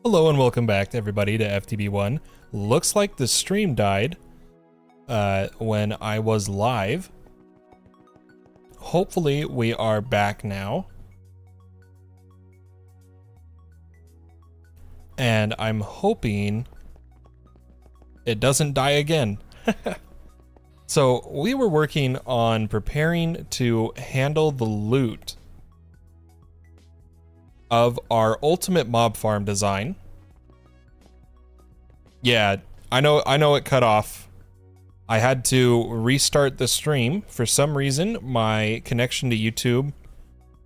Hello and welcome back everybody to FTB One. Looks like the stream died when I was live. Hopefully we are back now. And I'm hoping it doesn't die again. So we were working on preparing to handle the loot of our ultimate mob farm design. Yeah, I know it cut off. I had to restart the stream. For some reason, my connection to YouTube,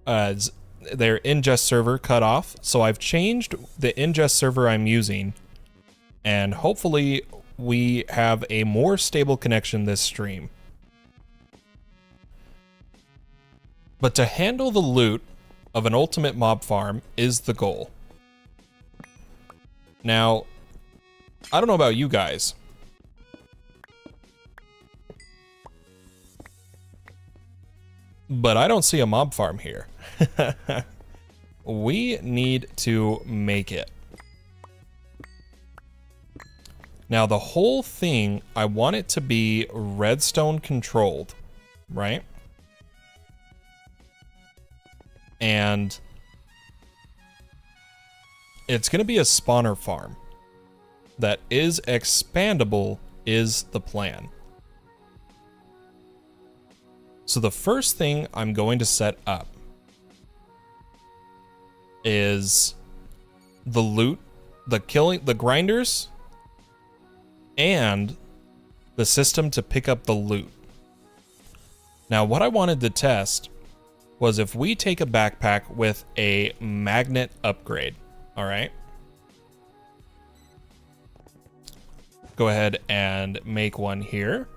their ingest server cut off. So I've changed the ingest server I'm using. And hopefully we have a more stable connection this stream. But to handle the loot of an ultimate mob farm is the goal. Now, I don't know about you guys, but I don't see a mob farm here. We need to make it. Now, the whole thing, I want it to be redstone controlled, right? And it's going to be a spawner farm that is expandable is the plan. So the first thing I'm going to set up is the loot, the grinders, and the system to pick up the loot. Now, what I wanted to test was if we take a backpack with a magnet upgrade, all right? Go ahead and make one here.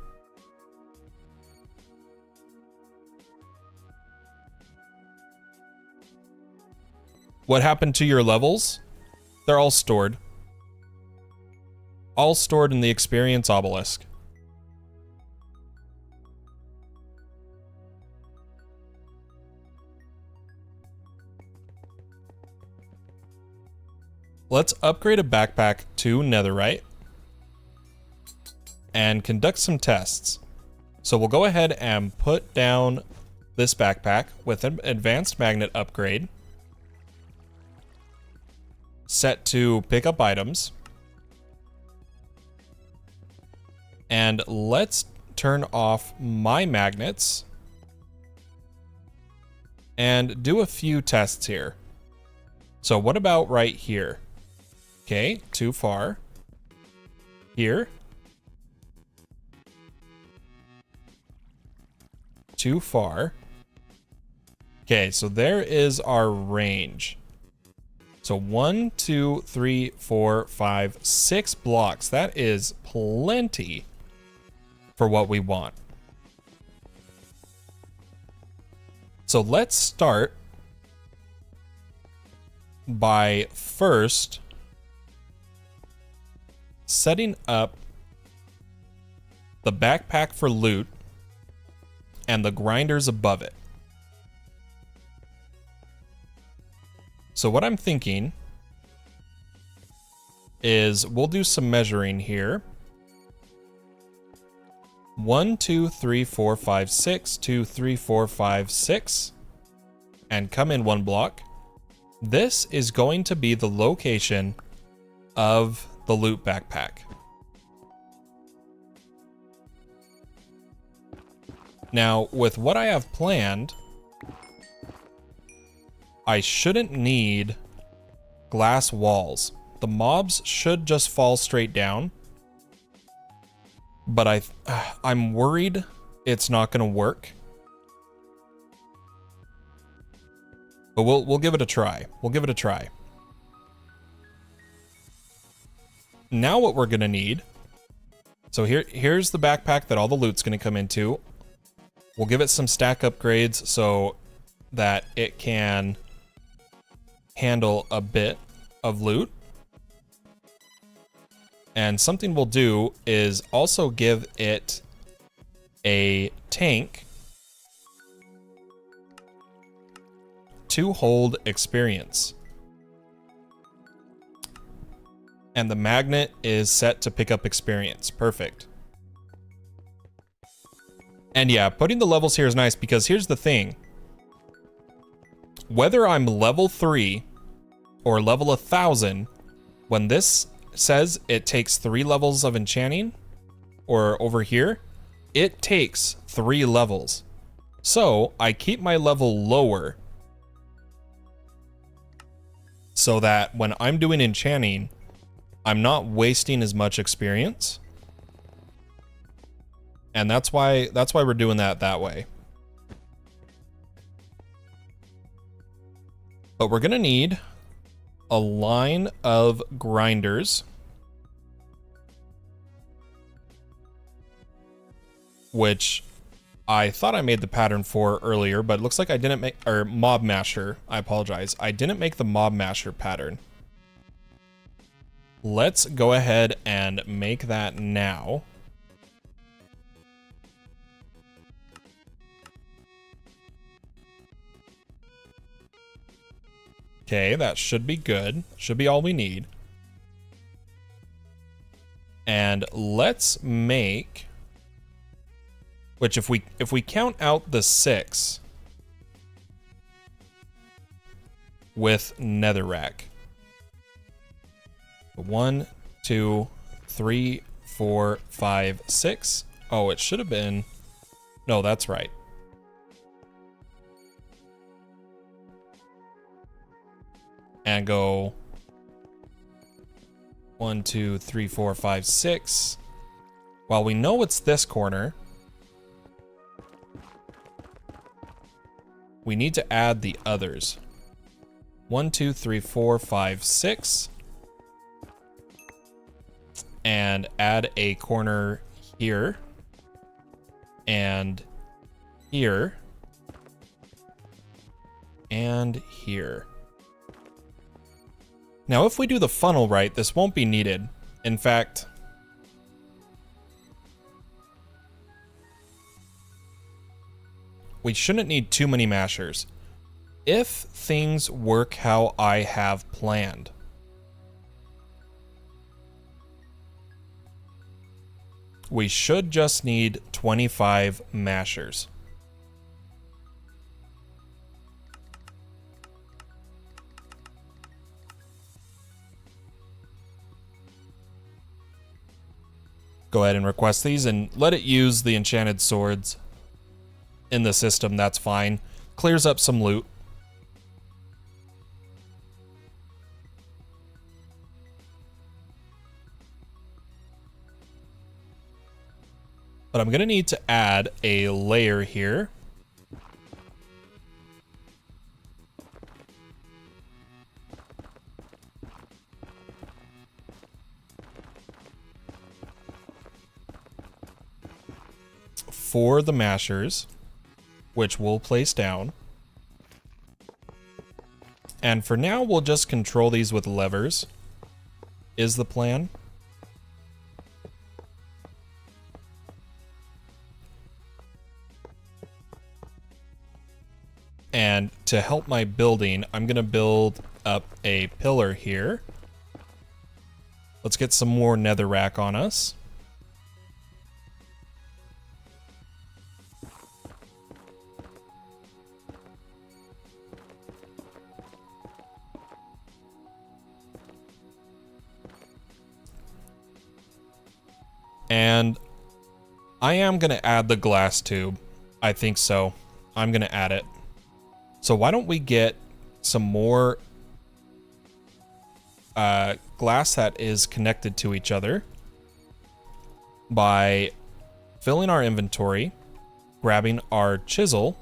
What happened to your levels? They're all stored. All stored in the experience obelisk. Let's upgrade a backpack to netherite and conduct some tests. So we'll go ahead and put down this backpack with an advanced magnet upgrade set to pick up items. And let's turn off my magnets and do a few tests here. So what about right here? Okay, too far. Here. Too far. Okay, so there is our range. So 1, 2, 3, 4, 5, 6 blocks. That is plenty for what we want. So let's start by first setting up the backpack for loot and the grinders above it. So what I'm thinking is we'll do some measuring here. 1, 2, 3, 4, 5, 6, 2, 3, 4, 5, 6, and come in 1 block. This is going to be the location of the loot backpack. Now, with what I have planned, I shouldn't need glass walls. The mobs should just fall straight down. But I'm worried it's not going to work. But we'll give it a try. We'll give it a try. Now what we're going to need. So here's the backpack that all the loot's going to come into. We'll give it some stack upgrades so that it can handle a bit of loot. And something we'll do is also give it a tank to hold experience. And the magnet is set to pick up experience. Perfect. And yeah, putting the levels here is nice because here's the thing. Whether I'm level 3 or level 1000, when this says it takes 3 levels of enchanting, or over here, it takes 3 levels. So I keep my level lower so that when I'm doing enchanting, I'm not wasting as much experience. And that's why we're doing that way. But we're gonna need a line of grinders, which I thought I made the pattern for earlier, but it looks like I didn't make, or mob masher, I apologize. I didn't make the mob masher pattern. Let's go ahead and make that now. Okay, that should be good. Should be all we need. And let's make, which if we count out the 6 with netherrack. 1, 2, 3, 4, 5, 6. Oh, it should have been, no, that's right. And go 1, 2, 3, 4, 5, 6. While we know it's this corner, we need to add the others. 1, 2, 3, 4, 5, 6. And add a corner here. And here. And here. Now, if we do the funnel right, this won't be needed. In fact, we shouldn't need too many mashers. If things work how I have planned, we should just need 25 mashers. Go ahead and request these and let it use the enchanted swords in the system. That's fine. Clears up some loot. But I'm going to need to add a layer here. For the mashers, which we'll place down. And for now, we'll just control these with levers, is the plan. And to help my building, I'm going to build up a pillar here. Let's get some more netherrack on us. And I am going to add the glass tube. I think so. I'm going to add it. So why don't we get some more glass that is connected to each other by filling our inventory, grabbing our chisel,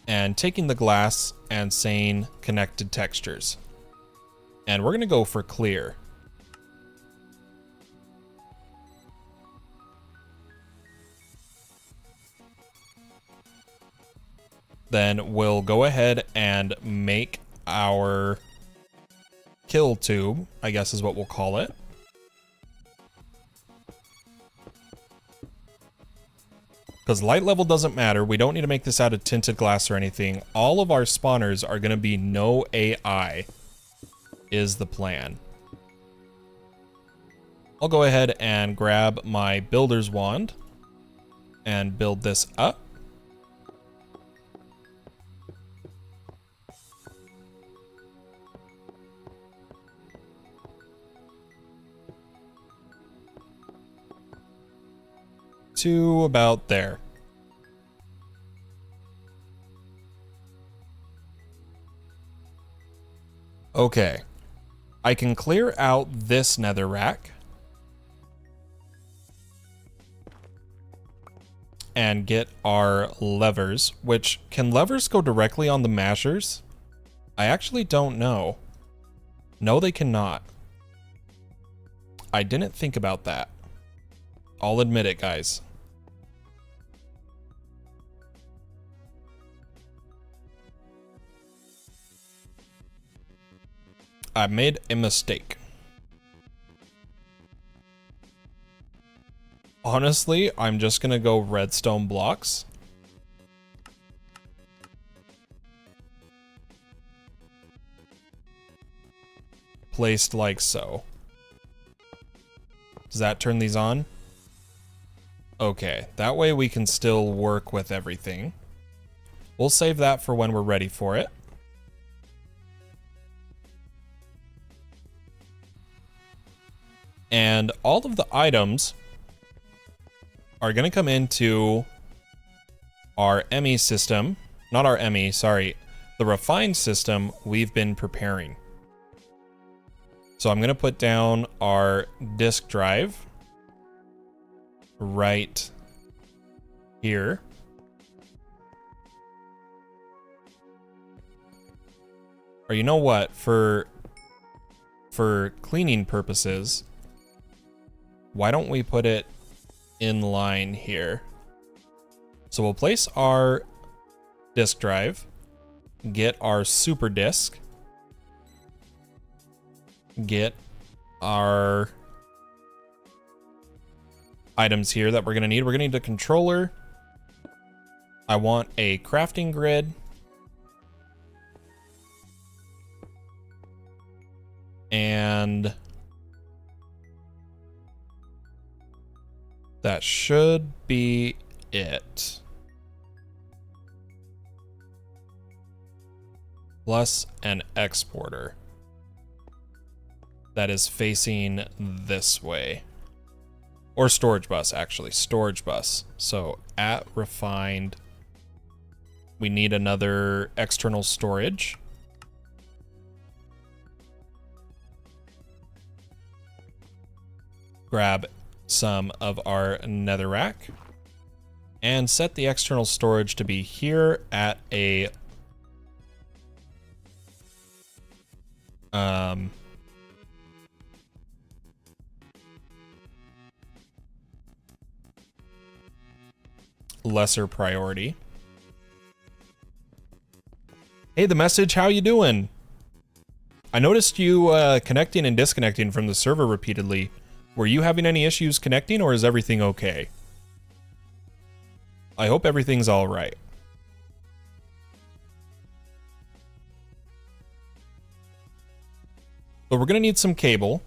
and taking the glass and saying connected textures. And we're going to go for clear. Then we'll go ahead and make our kill tube, I guess is what we'll call it. Because light level doesn't matter. We don't need to make this out of tinted glass or anything. All of our spawners are going to be no AI. is the plan. I'll go ahead and grab my builder's wand and build this up. To about there. Okay. I can clear out this nether rack and get our levers, which can levers go directly on the mashers? I actually don't know. No, they cannot. I didn't think about that. I'll admit it, guys. I made a mistake. Honestly, I'm just gonna go redstone blocks. Placed like so. Does that turn these on? Okay, that way we can still work with everything. We'll save that for when we're ready for it. And all of the items are going to come into our ME system. Not our ME, sorry. The refined system we've been preparing. So I'm going to put down our disk drive right here. Or you know what? For cleaning purposes, why don't we put it in line here? So we'll place our disk drive, get our super disk, get our items here that we're gonna need. We're gonna need a controller. I want a crafting grid. And that should be it. Plus an exporter that is facing this way. Or storage bus, actually. Storage bus. So at refined, we need another external storage. Grab some of our netherrack and set the external storage to be here at a lesser priority. Hey, the message, how you doing? I noticed you connecting and disconnecting from the server repeatedly. Were you having any issues connecting, or is everything okay? I hope everything's all right. But we're gonna need some cable.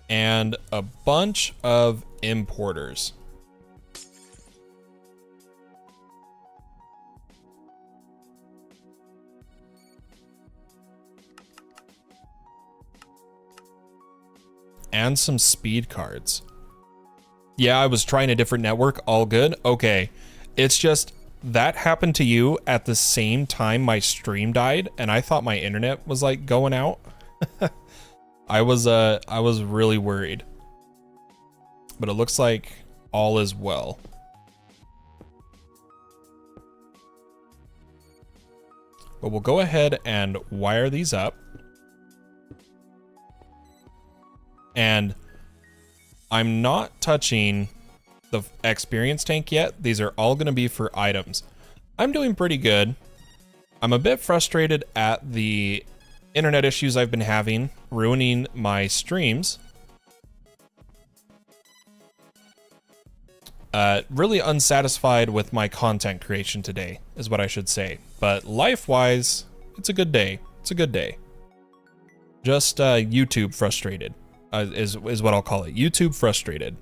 And a bunch of importers. And some speed cards. Yeah, I was trying a different network. All good. Okay. It's just that happened to you at the same time my stream died, and I thought my internet was like going out. I was really worried. But it looks like all is well. But we'll go ahead and wire these up. And I'm not touching the experience tank yet. These are all going to be for items. I'm doing pretty good. I'm a bit frustrated at the internet issues I've been having, ruining my streams. Really unsatisfied with my content creation today, is what I should say. But life-wise, it's a good day. It's a good day. Just YouTube frustrated, is what I'll call it. YouTube frustrated.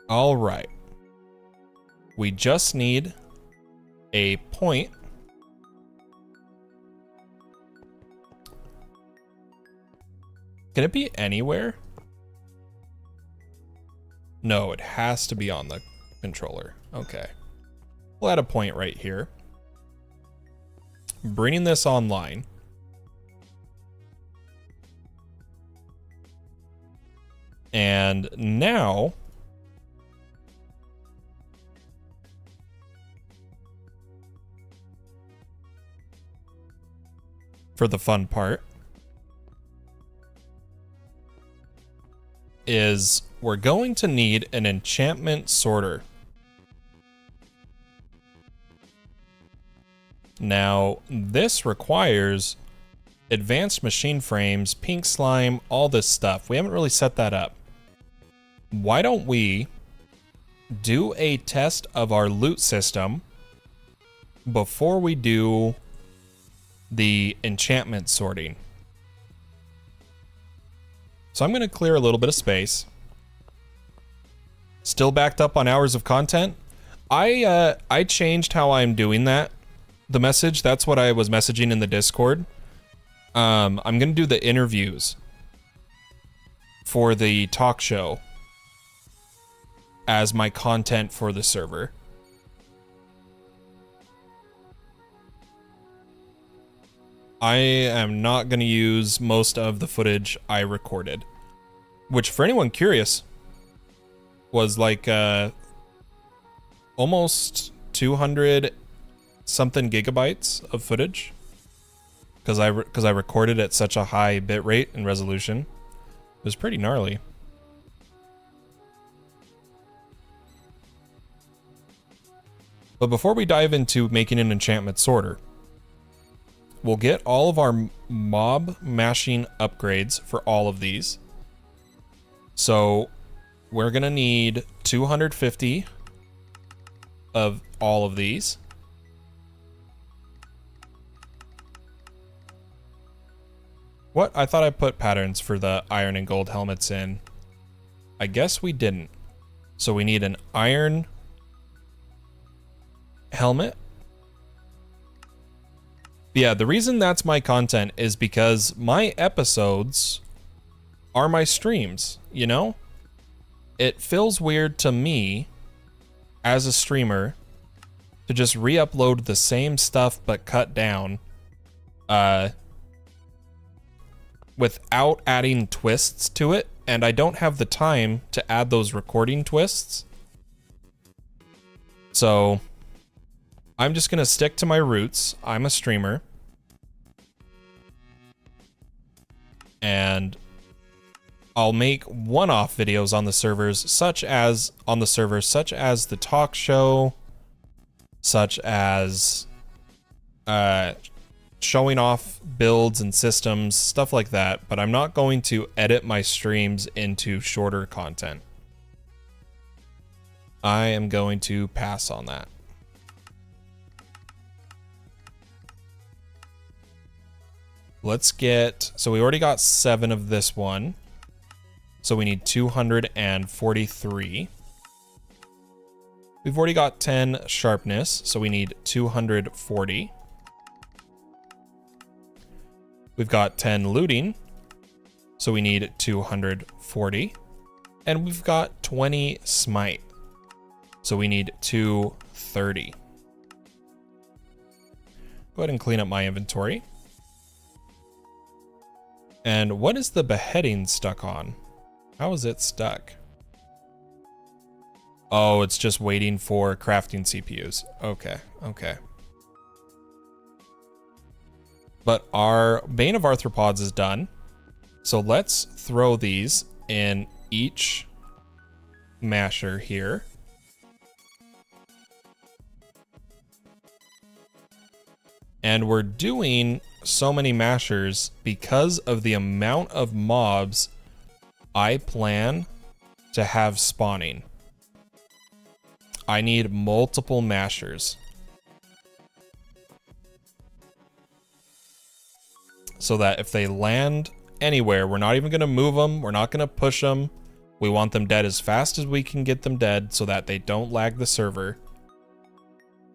All right. We just need a point. Can it be anywhere? No, it has to be on the controller. Okay. We'll add a point right here. Bringing this online. And now for the fun part is we're going to need an enchantment sorter. Now, this requires advanced machine frames, pink slime, all this stuff. We haven't really set that up. Why don't we do a test of our loot system before we do the enchantment sorting? So I'm going to clear a little bit of space. Still backed up on hours of content. I changed how I'm doing that. The message, that's what I was messaging in the Discord. I'm going to do the interviews for the talk show as my content for the server. I am not going to use most of the footage I recorded, which for anyone curious was like almost 200 something gigabytes of footage because I recorded at such a high bit rate and resolution. It was pretty gnarly. But before we dive into making an enchantment sorter, we'll get all of our mob mashing upgrades for all of these. So we're gonna need 250 of all of these. What? I thought I put patterns for the iron and gold helmets in. I guess we didn't. So we need an iron helmet. Yeah, the reason that's my content is because my episodes are my streams, you know? It feels weird to me as a streamer to just re-upload the same stuff but cut down without adding twists to it, and I don't have the time to add those recording twists. So I'm just gonna stick to my roots. I'm a streamer. And I'll make one-off videos on the servers, such as the talk show, such as showing off builds and systems, stuff like that, but I'm not going to edit my streams into shorter content. I am going to pass on that. Let's get, so we already got 7 of this one. So we need 243. We've already got 10 sharpness, so we need 240. We've got 10 looting, so we need 240. And we've got 20 smite, so we need 230. Go ahead and clean up my inventory. And what is the beheading stuck on? How is it stuck? Oh, it's just waiting for crafting CPUs. Okay, okay. But our Bane of Arthropods is done. So let's throw these in each masher here. And we're doing so many mashers because of the amount of mobs I plan to have spawning. I need multiple mashers. So that if they land anywhere, we're not even going to move them. We're not going to push them. We want them dead as fast as we can get them dead so that they don't lag the server.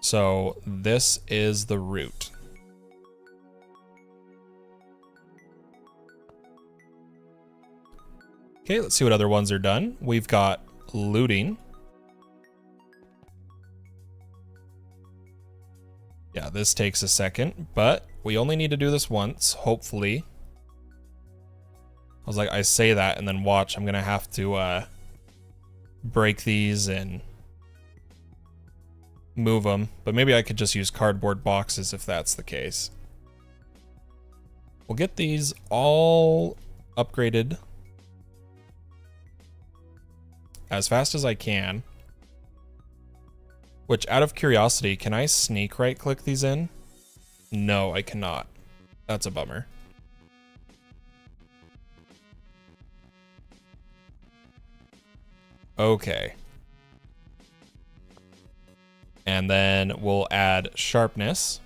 So this is the route. Okay, let's see what other ones are done. We've got looting. Yeah, this takes a second, but we only need to do this once, hopefully. I was like, I say that and then watch, I'm gonna have to break these and move them, but maybe I could just use cardboard boxes if that's the case. We'll get these all upgraded as fast as I can. Which, out of curiosity, can I sneak right click these in? No, I cannot. That's a bummer. Okay. And then we'll add sharpness.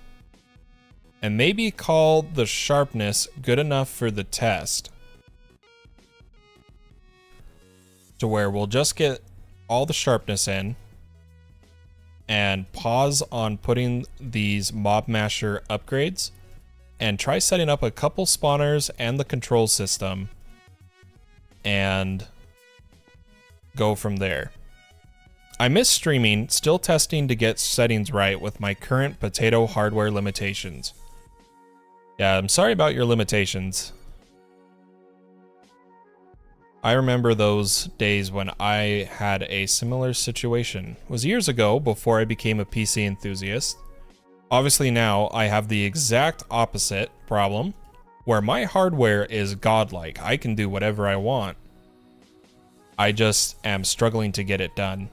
And maybe call the sharpness good enough for the test. To where we'll just get all the sharpness in. And pause on putting these mob masher upgrades. And try setting up a couple spawners and the control system. And go from there. I miss streaming, still testing to get settings right with my current potato hardware limitations. Yeah, I'm sorry about your limitations. I remember those days when I had a similar situation. It was years ago before I became a PC enthusiast. Obviously now I have the exact opposite problem, where my hardware is godlike. I can do whatever I want. I just am struggling to get it done.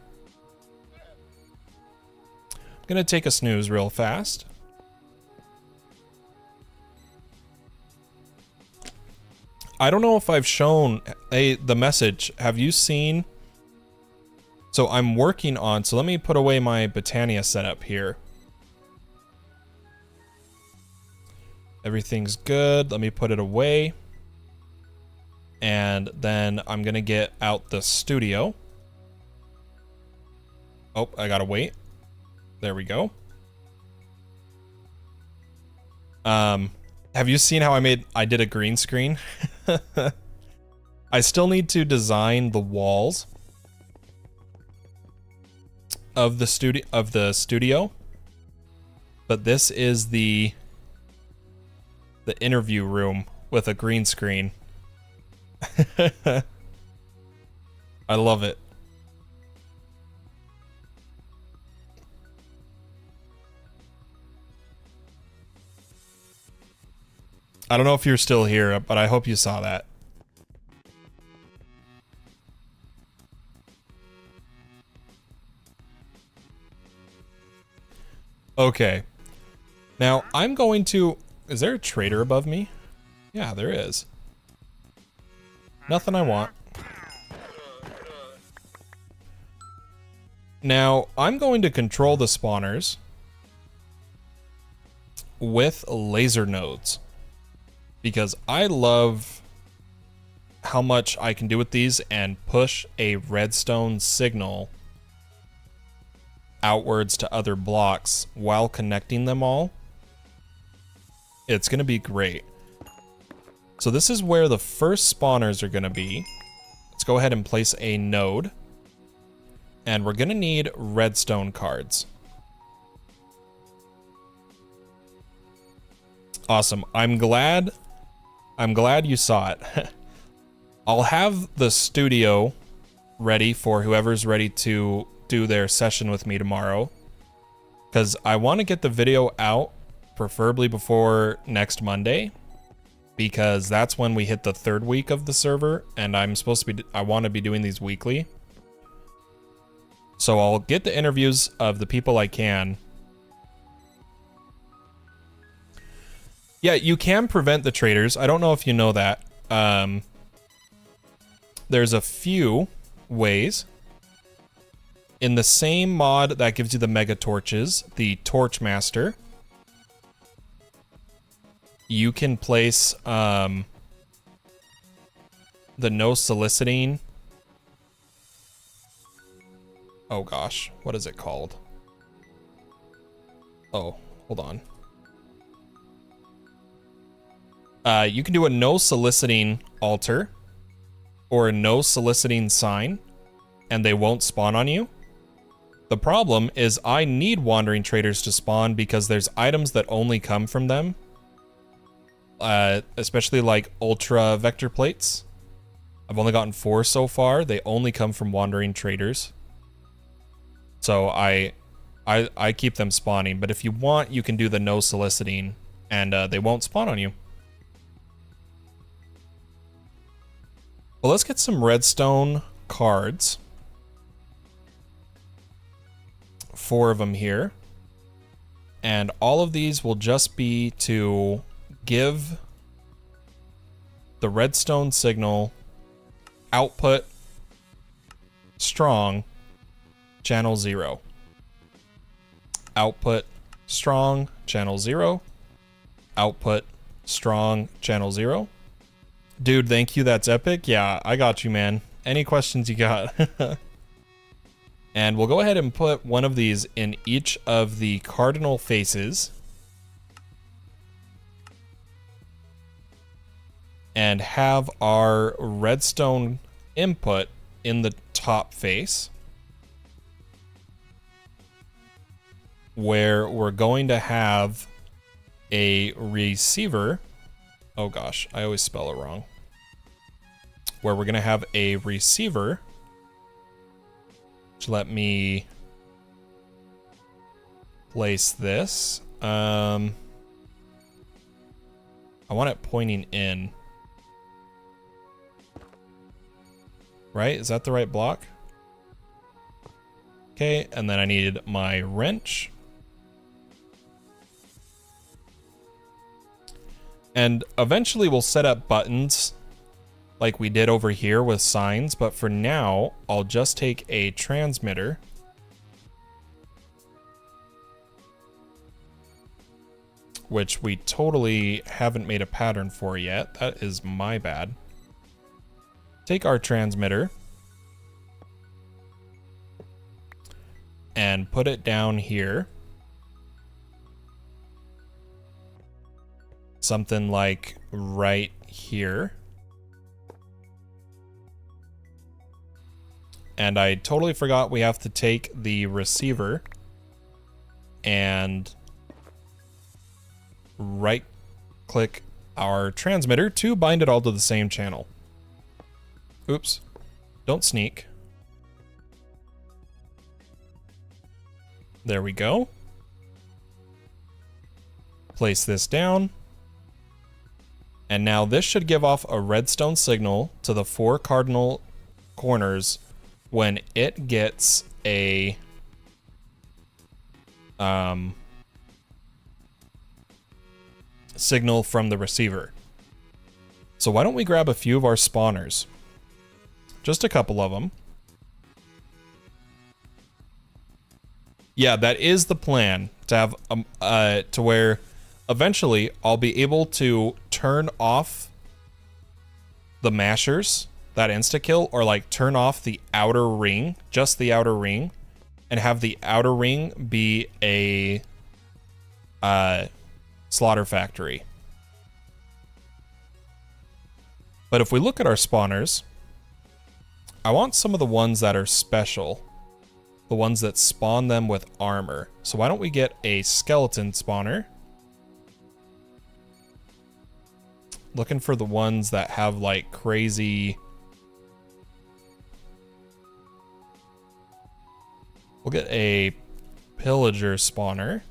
I'm gonna take a snooze real fast. I don't know if I've shown the message. Have you seen? So I'm working on, so let me put away my Botania setup here. Everything's good. Let me put it away. And then I'm gonna get out the studio. Oh, I gotta wait. There we go. Have you seen how I did a green screen? I still need to design the walls of the studio. But this is the interview room with a green screen. I love it. I don't know if you're still here, but I hope you saw that. Okay. Now, I'm going to... Is there a trader above me? Yeah, there is. Nothing I want. Now, I'm going to control the spawners with laser nodes. Because I love how much I can do with these and push a redstone signal outwards to other blocks while connecting them all. It's going to be great. So this is where the first spawners are going to be. Let's go ahead and place a node. And we're going to need redstone cards. Awesome. I'm glad you saw it. I'll have the studio ready for whoever's ready to do their session with me tomorrow. Because I want to get the video out, preferably before next Monday. Because that's when we hit the 3rd week of the server. And I want to be doing these weekly. So I'll get the interviews of the people I can. Yeah, you can prevent the traders. I don't know if you know that. There's a few ways. In the same mod that gives you the mega torches, the Torch Master, you can place the no soliciting. Oh gosh, what is it called? Oh, hold on. You can do a no soliciting altar or a no soliciting sign, and they won't spawn on you. The problem is I need wandering traders to spawn because there's items that only come from them. Especially like ultra vector plates. I've only gotten 4 so far. They only come from wandering traders. So I keep them spawning, but if you want, you can do the no soliciting, and they won't spawn on you. Well, let's get some redstone cards. 4 of them here. And all of these will just be to give the redstone signal output strong channel 0. Output strong channel 0. Output strong channel 0. Dude, thank you. That's epic. Yeah, I got you, man. Any questions you got? And we'll go ahead and put one of these in each of the cardinal faces. And have our redstone input in the top face, where we're going to have a receiver. Oh gosh, I always spell it wrong. Where we're going to have a receiver. Let me place this. I want it pointing in. Right? Is that the right block? Okay, and then I need my wrench. And eventually we'll set up buttons like we did over here with signs, but for now, I'll just take a transmitter. Which we totally haven't made a pattern for yet. That is my bad. Take our transmitter and put it down here. Something like right here. And I totally forgot we have to take the receiver and right click our transmitter to bind it all to the same channel. Oops, don't sneak. There we go. Place this down. And now this should give off a redstone signal to the 4 cardinal corners when it gets a signal from the receiver. So why don't we grab a few of our spawners? Just a couple of them. Yeah, that is the plan, to have to where eventually I'll be able to turn off the mashers, that insta-kill, or like turn off the outer ring, just the outer ring, and have the outer ring be a slaughter factory. But if we look at our spawners, I want some of the ones that are special, the ones that spawn them with armor. So why don't we get a skeleton spawner? Looking for the ones that have like crazy... We'll get a pillager spawner.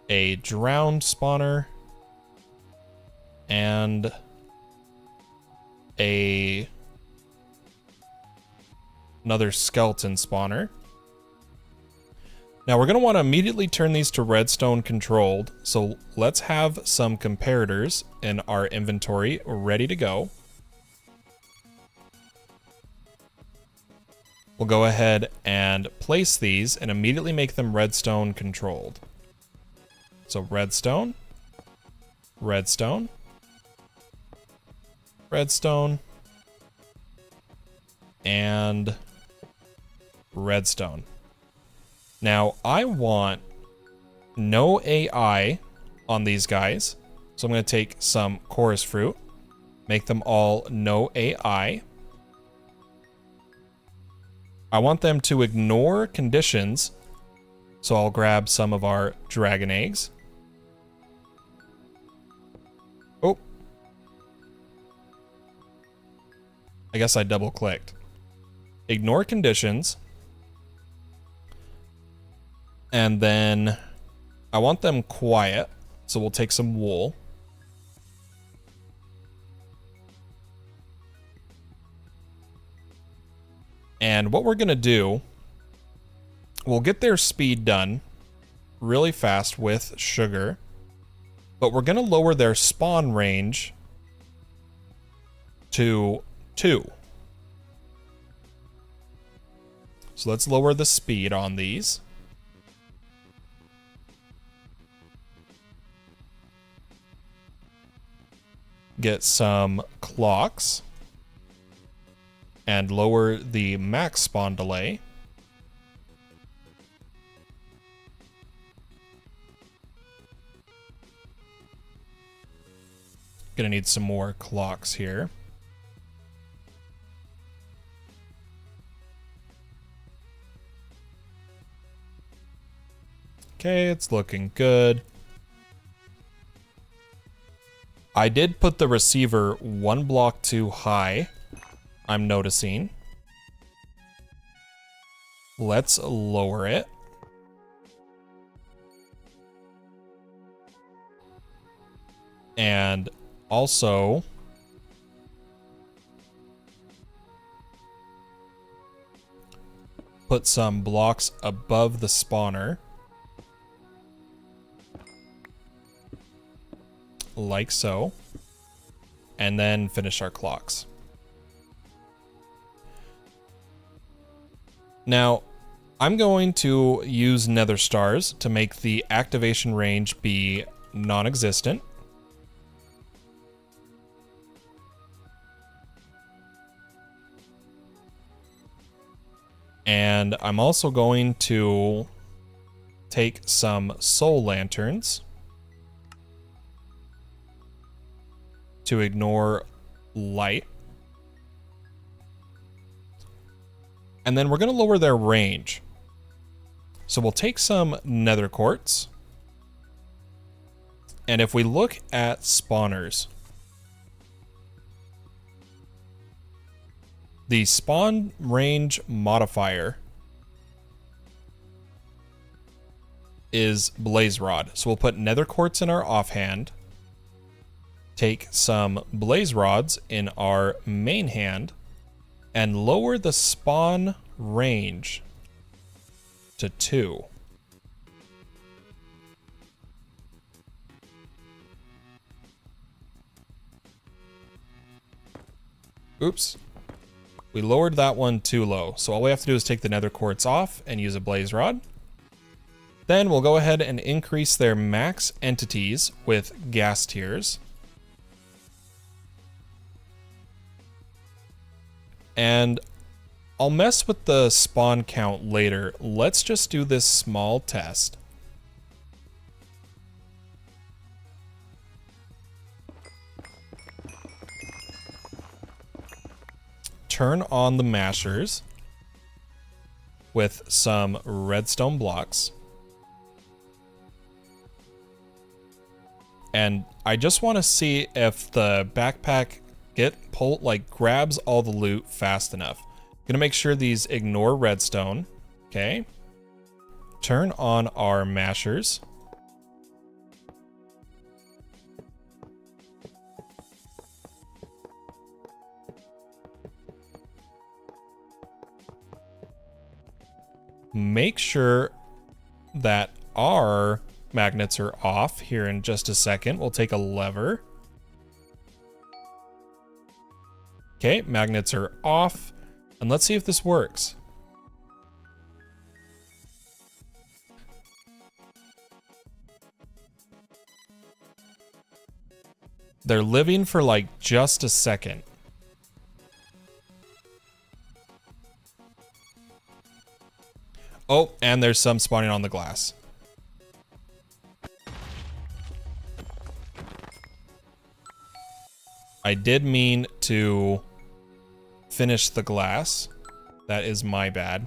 A drowned spawner. And another skeleton spawner. Now we're going to want to immediately turn these to redstone controlled. So let's have some comparators in our inventory ready to go. We'll go ahead and place these and immediately make them redstone controlled. So redstone, redstone, redstone, and redstone. Now I want no AI on these guys. So I'm going to take some chorus fruit, make them all no AI. I want them to ignore conditions, so I'll grab some of our dragon eggs. Oh. I guess I double clicked. Ignore conditions. And then I want them quiet, so we'll take some wool. And what we're gonna do, we'll get their speed done really fast with sugar, but we're gonna lower their spawn range to 2. So let's lower the speed on these. Get some clocks and lower the max spawn delay. Gonna need some more clocks here. Okay, it's looking good. I did put the receiver 1 block too high, I'm noticing. Let's lower it. And also put some blocks above the spawner. Like so. And then finish our clocks. Now, I'm going to use nether stars to make the activation range be non-existent. And I'm also going to take some soul lanterns to ignore light. And then we're going to lower their range. So we'll take some nether quartz. And if we look at spawners, the spawn range modifier is blaze rod. So we'll put nether quartz in our offhand, take some blaze rods in our main hand, and lower the spawn range to 2. Oops. We lowered that one too low. So all we have to do is take the nether quartz off and use a blaze rod. Then we'll go ahead and increase their max entities with gas tiers. And I'll mess with the spawn count later. Let's just do this small test. Turn on the mashers with some redstone blocks. And I just want to see if the backpack grabs all the loot fast enough. Gonna make sure these ignore redstone. Okay. Turn on our mashers. Make sure that our magnets are off here in just a second. We'll take a lever. Okay, magnets are off. And let's see if this works. They're living for like just a second. Oh, and there's some spawning on the glass. I did mean to finish the glass. That is my bad.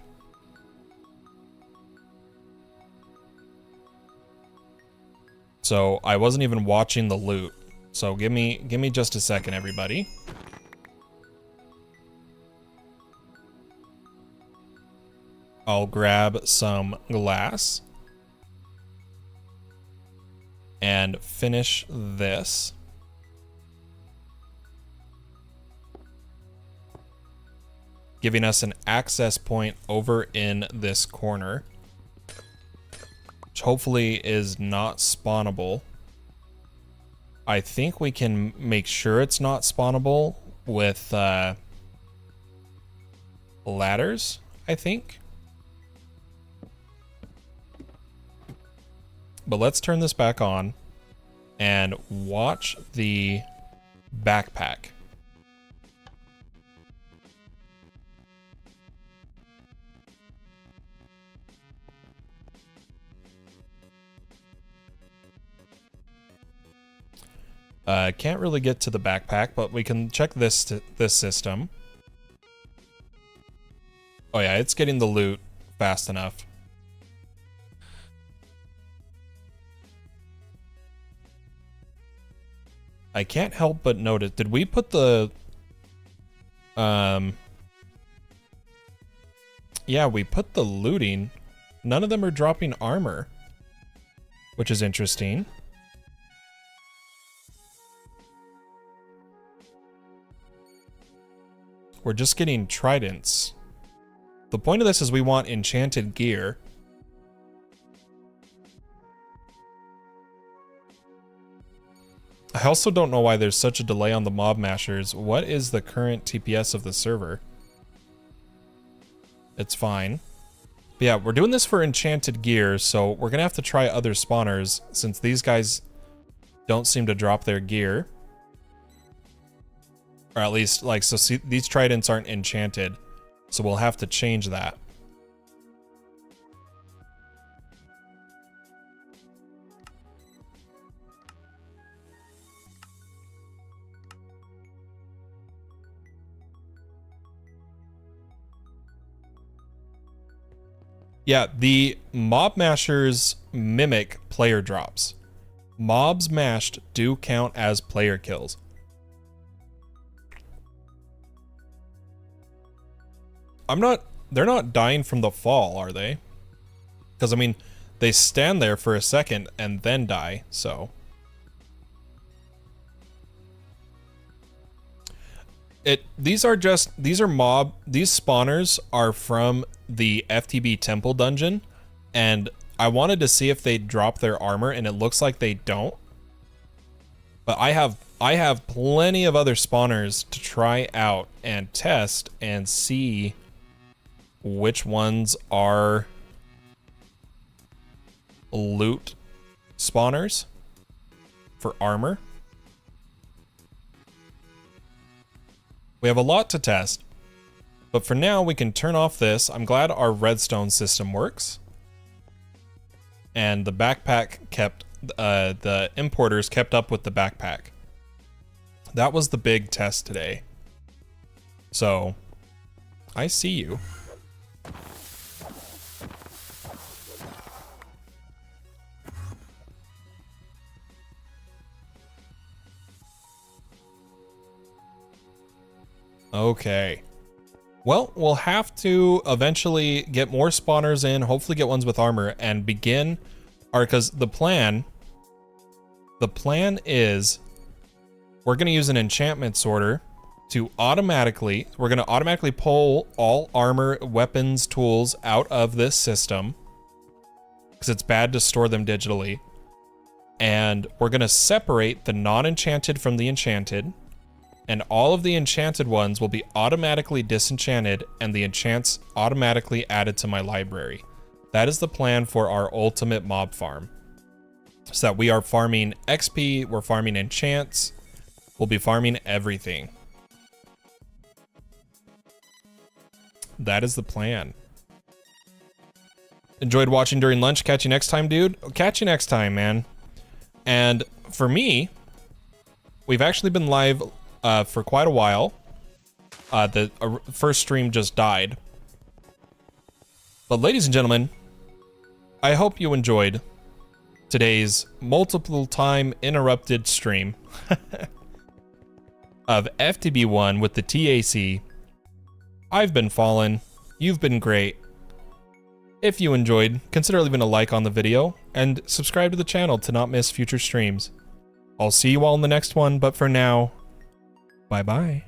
So I wasn't even watching the loot. So give me just a second, everybody. I'll grab some glass and finish this. Giving us an access point over in this corner, which hopefully is not spawnable. I think we can make sure it's not spawnable with ladders, I think. But let's turn this back on and watch the backpack. Can't really get to the backpack, but we can check this system. Oh yeah, it's getting the loot fast enough. I can't help but notice, did we put the... Yeah, we put the looting. None of them are dropping armor, which is interesting. We're just getting tridents. The point of this is we want enchanted gear. I also don't know why there's such a delay on the mob mashers. What is the current TPS of the server? It's fine. But yeah, we're doing this for enchanted gear, so we're gonna have to try other spawners since these guys don't seem to drop their gear. Or at least, like, so see, these tridents aren't enchanted, so we'll have to change that. Yeah, the mob mashers mimic player drops. Mobs mashed do count as player kills. They're not dying from the fall, are they? Because, I mean, they stand there for a second and then die, so. These spawners are from the FTB temple dungeon, and I wanted to see if they drop their armor, and it looks like they don't. But I have plenty of other spawners to try out and test and see which ones are loot spawners for armor. We have a lot to test, but for now we can turn off this. I'm glad our redstone system works. And the backpack kept, the importers kept up with the backpack. That was the big test today. So, I see you. Okay. Well, we'll have to eventually get more spawners in, hopefully get ones with armor, and begin our, because the plan is we're going to use an enchantment sorter to automatically pull all armor, weapons, tools out of this system. because it's bad to store them digitally. And we're going to separate the non-enchanted from the enchanted, and all of the enchanted ones will be automatically disenchanted and the enchants automatically added to my library. That is the plan for our ultimate mob farm. So that we are farming XP, we're farming enchants, we'll be farming everything. That is the plan. Enjoyed watching during lunch. Catch you next time, dude. Catch you next time, man. And for me, we've actually been live for quite a while. The first stream just died. But ladies and gentlemen, I hope you enjoyed today's multiple time interrupted stream of FTB One with the T.A.C. I've been Fallen. You've been great. If you enjoyed, consider leaving a like on the video and subscribe to the channel to not miss future streams. I'll see you all in the next one, but for now, bye-bye.